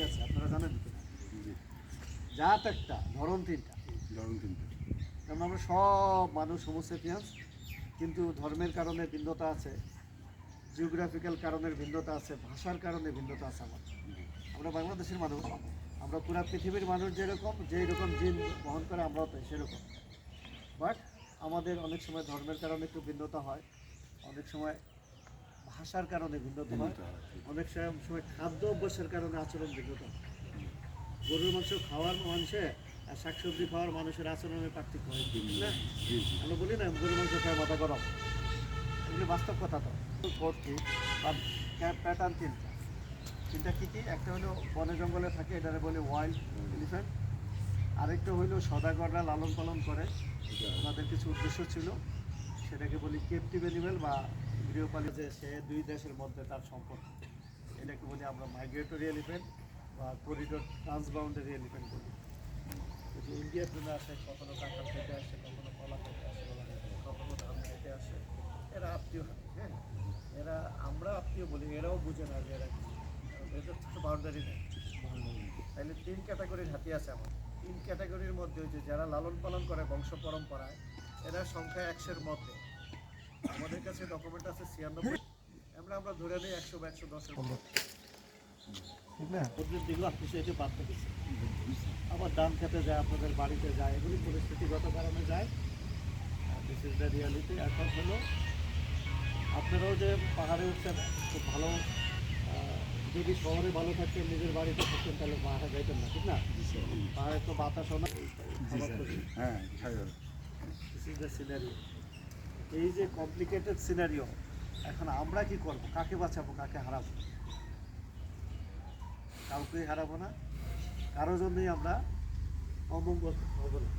আছে, আপনারা জানেন কি না? জাত একটা, ধরন তিনটা। কারণ আমরা সব মানুষ হোমোসেপিয়ান্স, কিন্তু ধর্মের কারণে ভিন্নতা আছে, জিওগ্রাফিক্যাল কারণের ভিন্নতা আছে, ভাষার কারণে ভিন্নতা আছে। আমরা বাংলাদেশের মানুষ, আমরা পুরো পৃথিবীর মানুষ যেরকম, যেই রকম জিন বহন করে আমরাও তাই সেরকম। বাট আমাদের অনেক সময় ধর্মের কারণে একটু ভিন্নতা হয়, অনেক সময় ভাষার কারণে ভিন্নতা হয়, অনেক সময় খাদ্য অভ্যাসের কারণে আচরণ ভিন্নতা হয়। গরুর মাংস খাওয়ার মানুষে আর শাকসবজি খাওয়ার মানুষের আচরণের পার্থক্য হয় না। আমরা বলি না গরুর মাংস খায় মাথা গরম, এগুলি বাস্তব কথা। তো ভর্তি বা প্যাটার্ন তিনটা কী কী? একটা হলো বনে জঙ্গলে থাকে, এটারে বলে ওয়াইল্ড এলিফ্যান্ট। আরেকটা হইলো সদাগররা লালন পালন করে, ওনাদের কিছু উদ্দেশ্য ছিল, সেটাকে বলি কেপটিভ অ্যানিমেল বা গৃহপালিত, যে সে দুই দেশের মধ্যে তার সম্পর্ক, এটাকে বলি আমরা মাইগ্রেটরি এলিফ্যান্ট বা করিডোর ট্রান্সবাউন্ডারি এলিফ্যান্ট বলি। যে ইন্ডিয়ার জন্য আসে, কখনো কাঁঠাল খেতে আসে, কখনো কলা খেতে আসে, কখনো ধান খেতে আসে। এরা আত্মীয়, হ্যাঁ, এরা আমরা আত্মীয় বলি, এরাও বুঝে না যে এরা এদের তো বাউন্ডারি নেই। তাইলে তিন ক্যাটাগরির হাতি আছে আমার। তিন ক্যাটাগরির মধ্যে হচ্ছে যারা লালন পালন করে বংশ পরম্পরায়, এরা সংখ্যা 100-এর মধ্যে। আমাদের কাছে ডকুমেন্ট আছে 96, আমরা ধরে নিই 100 বা 110-এর মধ্যে, ঠিক না? ওদের দিকেও আপনি সেটা বাদ দিচ্ছে, আবার ধান খেতে যায়, আপনাদের বাড়িতে যায়, এগুলি পরিস্থিতিগত কারণে যায়। This is the reality. এখন হলো আপনারাও যে পাহাড়ে উঠছেন খুব ভালো, যদি শহরে ভালো থাকতেন, নিজের বাড়িতে থাকতেন, তাহলে পাহাড়ে যাইতেন না, ঠিক না? পাহাড়ে তো বাতাস না, হ্যাঁ, দিস ইজ দ্য সিনারিও। এই যে কমপ্লিকেটেড সিনারিও, এখন আমরা কি করব? কাকে বাঁচাবো, কাকে হারাবো? কাউকেই হারাবো না, কারো জন্যই আমরা অমঙ্গল হবো না।